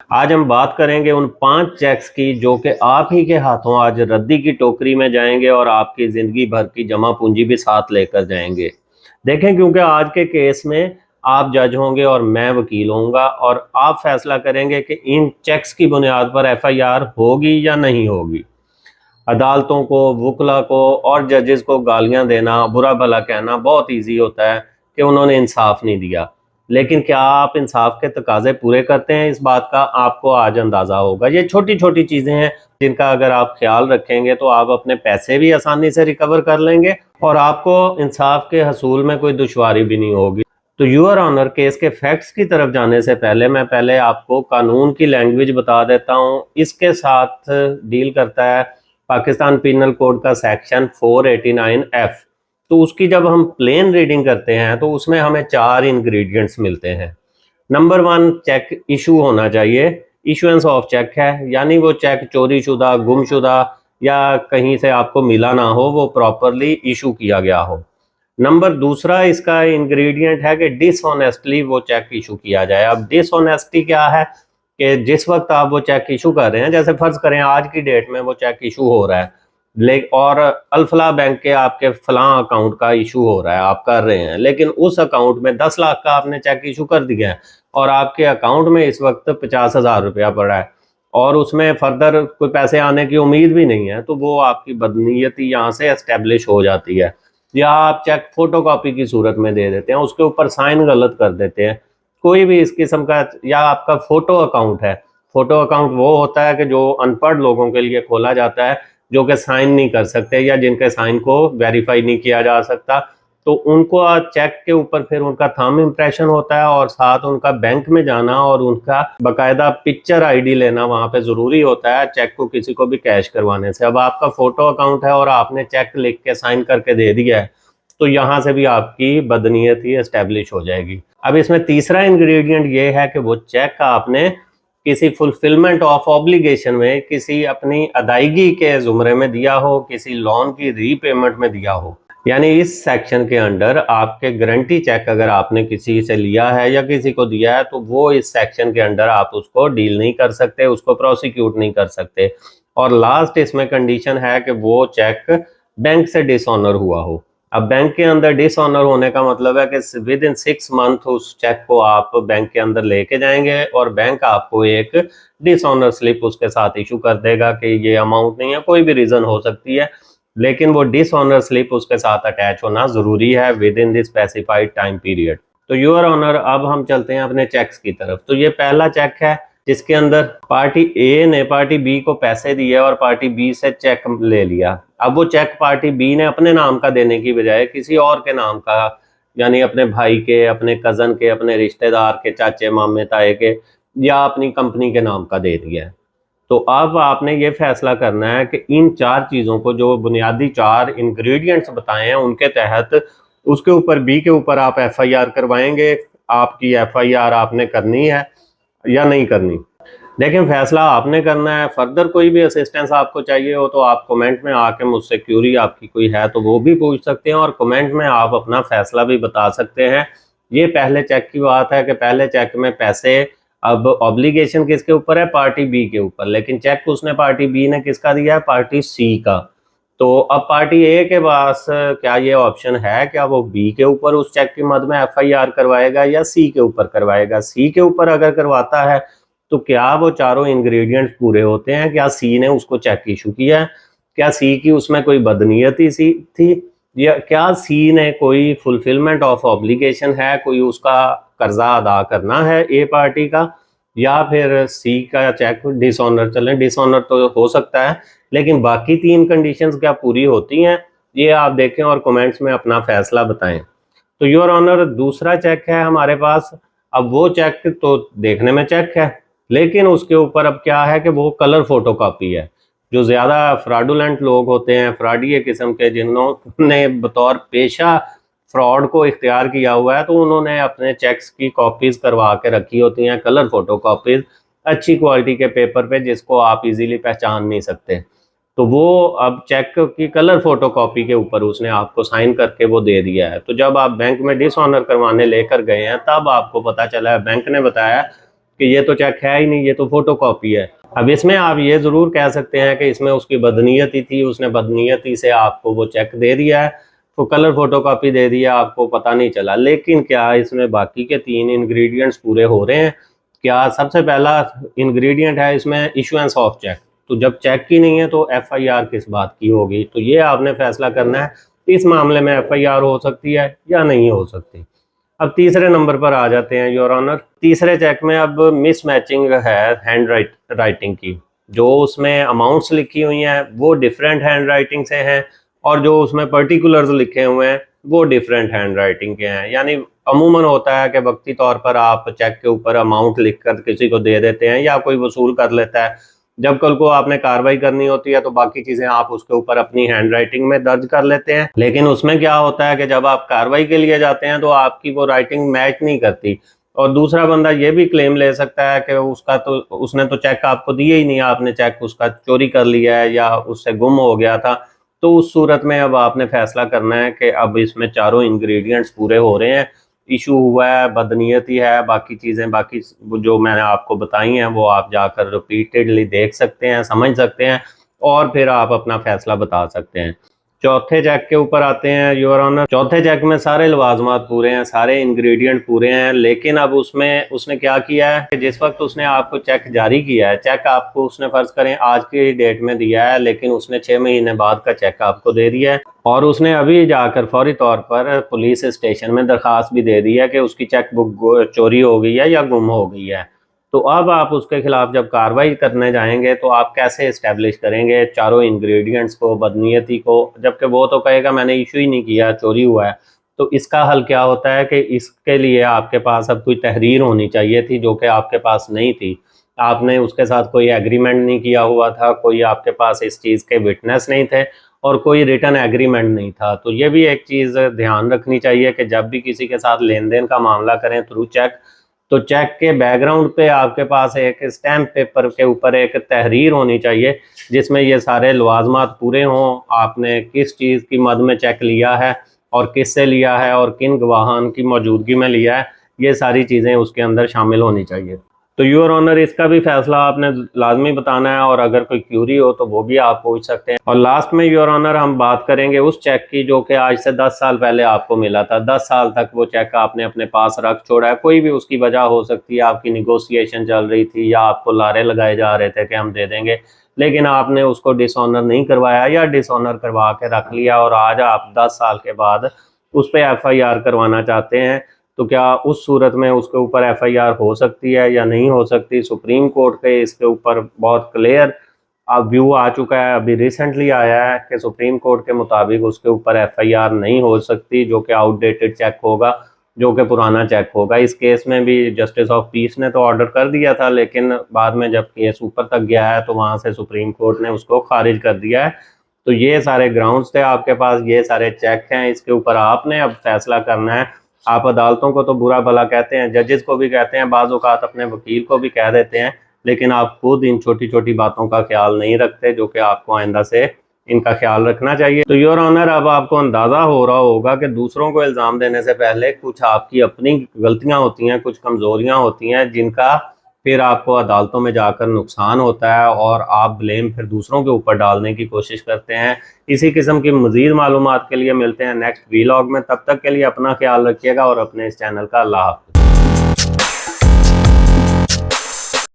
आज हम बात करेंगे उन 5 चेक्स की जो कि आप ही के हाथों आज रद्दी की टोकरी में जाएंगे और आपकी ज़िंदगी भर की जमा पूंजी भी साथ लेकर जाएंगे। देखें, क्योंकि आज के केस में आप जज होंगे और मैं वकील होऊंगा और आप फैसला करेंगे कि इन चेक्स की बुनियाद पर एफआईआर होगी या नहीं होगी। अदालतों को, वकला को और जजेस को गालियां देना, बुरा भला कहना बहुत ईजी होता है कि उन्होंने इंसाफ नहीं दिया। लेकिन क्या आप इंसाफ के तकाजे पूरे करते हैं, इस बात का आपको आज अंदाज़ा होगा। ये छोटी छोटी चीज़ें हैं जिनका अगर आप ख्याल रखेंगे तो आप अपने पैसे भी आसानी से रिकवर कर लेंगे और आपको इंसाफ के हसूल में कोई दुश्वारी भी नहीं होगी। तो यूर ऑनर, केस के फैक्ट्स की तरफ जाने से पहले मैं आपको कानून की लैंग्वेज बता देता हूँ। इसके साथ डील करता है पाकिस्तान पिनल कोड का सेक्शन 489F। तो उसकी जब हम प्लेन रीडिंग करते हैं तो उसमें हमें 4 इंग्रेडिएंट्स मिलते हैं। नंबर 1, चेक इशू होना चाहिए। इशुएंस ऑफ चेक है, यानी वो चेक चोरी शुदा, गुमशुदा या कहीं से आपको मिला ना हो, वो प्रॉपरली इशू किया गया हो। नंबर दूसरा इसका इंग्रेडिएंट है कि डिसऑनेस्टली वो चेक इशू किया जाए। अब डिसऑनेस्टी क्या है कि जिस वक्त आप वो चेक इशू कर रहे हैं, जैसे फर्ज करें आज की डेट में वो चेक इशू हो रहा है और अल्फला बैंक के आपके फलां अकाउंट का इशू हो रहा है, आप कर रहे हैं, लेकिन उस अकाउंट में 10 लाख का आपने चेक इशू कर दिया है और आपके अकाउंट में इस वक्त 50,000 रुपया पड़ा है और उसमें फर्दर कोई पैसे आने की उम्मीद भी नहीं है, तो वो आपकी बदनीयती यहाँ से एस्टेब्लिश हो जाती है। या आप चेक फोटोकॉपी की सूरत में दे देते हैं, उसके ऊपर साइन गलत कर देते हैं, कोई भी इस किस्म का। या आपका फोटो अकाउंट है, फोटो अकाउंट वो होता है कि जो अनपढ़ लोगों के लिए खोला जाता है, जो कि साइन नहीं कर सकते या जिनके साइन को वेरीफाई नहीं किया जा सकता, तो उनको चेक के ऊपर फिर उनका थंब इम्प्रेशन होता है और साथ उनका बैंक में जाना और उनका बकायदा पिक्चर आईडी लेना वहां पे जरूरी होता है चेक को किसी को भी कैश करवाने से। अब आपका फोटो अकाउंट है और आपने चेक लिख के साइन करके दे दिया है, तो यहाँ से भी आपकी बदनीयती एस्टेब्लिश हो जाएगी। अब इसमें तीसरा इंग्रेडिएंट ये है कि वो चेक आपने किसी फुलफिलमेंट ऑफ ऑब्लिगेशन में, किसी अपनी अदायगी के जुमरे में दिया हो, किसी लोन की रीपेमेंट में दिया हो। यानी इस सेक्शन के अंडर आपके गारंटी चेक अगर आपने किसी से लिया है या किसी को दिया है, तो वो इस सेक्शन के अंडर आप उसको डील नहीं कर सकते, उसको प्रोसिक्यूट नहीं कर सकते। और लास्ट इसमें कंडीशन है कि वो चेक बैंक से डिसऑनर हुआ हो। अब बैंक के अंदर डिसऑनर होने का मतलब है कि विद इन 6 मंथ उस चेक को आप बैंक के अंदर लेके जाएंगे और बैंक आपको एक डिसऑनर स्लिप उसके साथ इशू कर देगा कि ये अमाउंट नहीं है, कोई भी रीजन हो सकती है, लेकिन वो डिसऑनर स्लिप उसके साथ अटैच होना जरूरी है with in this specified time period. तो यूर ऑनर, अब हम चलते हैं अपने चेक्स की तरफ। तो ये पहला चेक है जिसके अंदर पार्टी ए ने पार्टी बी को पैसे दिए और पार्टी बी से चेक ले लिया। अब वो चेक पार्टी बी ने अपने नाम का देने की बजाय किसी और के नाम का, यानी अपने भाई के, अपने कजन के, अपने रिश्तेदार के, चाचे मामे ताए के या अपनी कंपनी के नाम का दे दिया है। तो अब आपने ये फैसला करना है कि इन 4 चीज़ों को, जो बुनियादी 4 इंग्रेडिएंट्स बताए हैं, उनके तहत उसके ऊपर बी के ऊपर आप एफआईआर करवाएंगे। आपकी एफआईआर आपने करनी है या नहीं करनी, लेकिन फैसला आपने करना है। फर्दर कोई भी असिस्टेंस आपको चाहिए हो तो आप कमेंट में आके मुझसे क्यूरी आपकी कोई है तो वो भी पूछ सकते हैं और कमेंट में आप अपना फैसला भी बता सकते हैं। ये पहले चेक की बात है कि पहले चेक में पैसे, अब ऑब्लिगेशन किसके ऊपर है? पार्टी बी के ऊपर, लेकिन चेक उसने पार्टी बी ने किसका दिया है? पार्टी सी का। तो अब पार्टी ए के पास क्या ये ऑप्शन है, क्या वो बी के ऊपर उस चेक की मद में एफआईआर करवाएगा या सी के ऊपर करवाएगा? सी के ऊपर अगर करवाता है तो क्या वो चारों इंग्रेडिएंट्स पूरे होते हैं? क्या सी ने उसको चेक इशू किया है? क्या सी की उसमें कोई बदनीयती सी थी? या क्या सी ने कोई फुलफिलमेंट ऑफ ऑब्लिगेशन है, कोई उसका कर्जा अदा करना है ए पार्टी का? या फिर सी का चेक डिसऑनर, चलें डिसऑनर तो हो सकता है, लेकिन बाकी 3 कंडीशंस क्या पूरी होती हैं? ये आप देखें और कमेंट्स में अपना फैसला बताएं। तो योर ऑनर, दूसरा चेक है हमारे पास। अब वो चेक तो देखने में चेक है, लेकिन उसके ऊपर अब क्या है कि वो कलर फोटोकॉपी है। जो ज़्यादा फ्रॉडुलेंट लोग होते हैं, फ्रॉडी किस्म के, जिन्होंने बतौर पेशा फ्रॉड को इख्तियार किया हुआ है, तो उन्होंने अपने चेक्स की कॉपीज करवा के रखी होती हैं, कलर फोटो कॉपीज, अच्छी क्वालिटी के पेपर पे, जिसको आप इजीली पहचान नहीं सकते। तो वो अब चेक की कलर फोटो कॉपी के ऊपर उसने आपको साइन करके वो दे दिया है। तो जब आप बैंक में डिसऑनर करवाने लेकर गए हैं, तब आपको पता चला है, बैंक ने बताया कि ये तो चेक है ही नहीं, ये तो फोटो कॉपी है। अब इसमें आप ये ज़रूर कह सकते हैं कि इसमें उसकी बदनीयती थी, उसने बदनीयती से आपको वो चेक दे दिया है, तो कलर फोटो कॉपी दे दिया, आपको पता नहीं चला। लेकिन क्या इसमें बाकी के 3 इंग्रेडिएंट्स पूरे हो रहे हैं? क्या सबसे पहला इंग्रेडिएंट है इसमें इशुएंस ऑफ चेक। तो जब चेक ही नहीं है तो एफआईआर किस बात की होगी? तो ये आपने फैसला करना है, इस मामले में एफआईआर हो सकती है या नहीं हो सकती। अब तीसरे नंबर पर आ जाते हैं योर ऑनर। तीसरे चेक में अब मिसमैचिंग है हैंड राइटिंग की। जो उसमें अमाउंट्स लिखी हुई हैं वो डिफरेंट हैंड राइटिंग से हैं, और जो उसमें पर्टिकुलर्स लिखे हुए हैं वो डिफरेंट हैंड राइटिंग के हैं। यानी अमूमन होता है कि वक्ती तौर पर आप चेक के ऊपर अमाउंट लिखकर किसी को दे देते हैं या कोई वसूल कर लेता है। जब कल को आपने कार्रवाई करनी होती है तो बाकी चीजें आप उसके ऊपर अपनी हैंड राइटिंग में दर्ज कर लेते हैं। लेकिन उसमें क्या होता है कि जब आप कार्रवाई के लिए जाते हैं तो आपकी वो राइटिंग मैच नहीं करती, और दूसरा बंदा ये भी क्लेम ले सकता है कि उसने तो चेक आपको दिए ही नहीं, आपने चेक उसका चोरी कर लिया है या उससे गुम हो गया था। तो उस सूरत में अब आपने फैसला करना है कि अब इसमें चारों इंग्रेडिएंट्स पूरे हो रहे हैं, इशू हुआ है, बदनीयती है, बाकी चीज़ें बाकी जो मैंने आपको बताई हैं वो आप जाकर रिपीटेडली देख सकते हैं, समझ सकते हैं, और फिर आप अपना फैसला बता सकते हैं। चौथे चेक के ऊपर आते हैं योर ऑनर। चौथे चेक में सारे लवाजमात पूरे हैं, सारे इंग्रेडिएंट पूरे हैं, लेकिन अब उसमें उसने क्या किया है कि जिस वक्त उसने आपको चेक जारी किया है, चेक आपको उसने फर्ज करें आज की डेट में दिया है, लेकिन उसने 6 महीने बाद का चेक आपको दे दिया है, और उसने अभी जाकर फौरी तौर पर पुलिस स्टेशन में दरखास्त भी दे दी है कि उसकी चेक बुक चोरी हो गई है या गुम हो गई है। तो अब आप उसके खिलाफ जब कार्रवाई करने जाएंगे तो आप कैसे इस्टेब्लिश करेंगे चारों इंग्रेडिएंट्स को, बदनीयती को, जबकि वो तो कहेगा मैंने इशू ही नहीं किया, चोरी हुआ है। तो इसका हल क्या होता है कि इसके लिए आपके पास अब कोई तहरीर होनी चाहिए थी, जो कि आपके पास नहीं थी। आपने उसके साथ कोई एग्रीमेंट नहीं किया हुआ था, कोई आपके पास इस चीज़ के विटनेस नहीं थे, और कोई रिटर्न एग्रीमेंट नहीं था। तो ये भी एक चीज़ ध्यान रखनी चाहिए कि जब भी किसी के साथ लेन देन का मामला करें थ्रू चेक, तो चेक के बैकग्राउंड पे आपके पास एक स्टैम्प पेपर के ऊपर एक तहरीर होनी चाहिए जिसमें ये सारे लवाजमात पूरे हों, आपने किस चीज़ की मद में चेक लिया है और किससे लिया है और किन गवाहान की मौजूदगी में लिया है, ये सारी चीज़ें उसके अंदर शामिल होनी चाहिए। तो योर ऑनर इसका भी फैसला आपने लाजमी बताना है, और अगर कोई क्यूरी हो तो वो भी आप पूछ सकते हैं। और लास्ट में योर ऑनर हम बात करेंगे उस चेक की जो कि आज से 10 साल पहले आपको मिला था। 10 साल तक वो चेक आपने अपने पास रख छोड़ा है, कोई भी उसकी वजह हो सकती है, आपकी निगोशिएशन चल रही थी या आपको लारे लगाए जा रहे थे कि हम दे देंगे, लेकिन आपने उसको डिसऑनर नहीं करवाया या डिसऑनर करवा के रख लिया, और आज आप 10 साल के बाद उस पर एफआईआर करवाना चाहते हैं। तो क्या उस सूरत में उसके ऊपर एफआईआर हो सकती है या नहीं हो सकती? सुप्रीम कोर्ट के इसके ऊपर बहुत क्लियर व्यू आ चुका है, अभी रिसेंटली आया है कि सुप्रीम कोर्ट के मुताबिक उसके ऊपर एफआईआर नहीं हो सकती, जो कि आउटडेटेड चेक होगा, जो कि पुराना चेक होगा। इस केस में भी जस्टिस ऑफ पीस ने तो ऑर्डर कर दिया था, लेकिन बाद में जब केस ऊपर तक गया है तो वहाँ से सुप्रीम कोर्ट ने उसको खारिज कर दिया है। तो ये सारे ग्राउंड्स थे आपके पास, ये सारे चेक हैं, इसके ऊपर आपने अब फैसला करना है। आप अदालतों को तो बुरा भला कहते हैं, जजेस को भी कहते हैं, बाज़ औक़ात अपने वकील को भी कह देते हैं, लेकिन आप खुद इन छोटी छोटी बातों का ख्याल नहीं रखते, जो कि आपको आइंदा से इनका ख्याल रखना चाहिए। तो योर ऑनर अब आपको अंदाज़ा हो रहा होगा कि दूसरों को इल्ज़ाम देने से पहले कुछ आपकी अपनी गलतियां होती हैं, कुछ कमज़ोरियां होती हैं, जिनका फिर आपको अदालतों में जाकर नुकसान होता है और आप ब्लेम फिर दूसरों के ऊपर डालने की कोशिश करते हैं। इसी किस्म की मज़ीद मालूमात के लिए मिलते हैं नेक्स्ट वीलॉग में। तब तक के लिए अपना ख्याल रखिएगा और अपने इस चैनल का अल्लाह हाफ़िज़।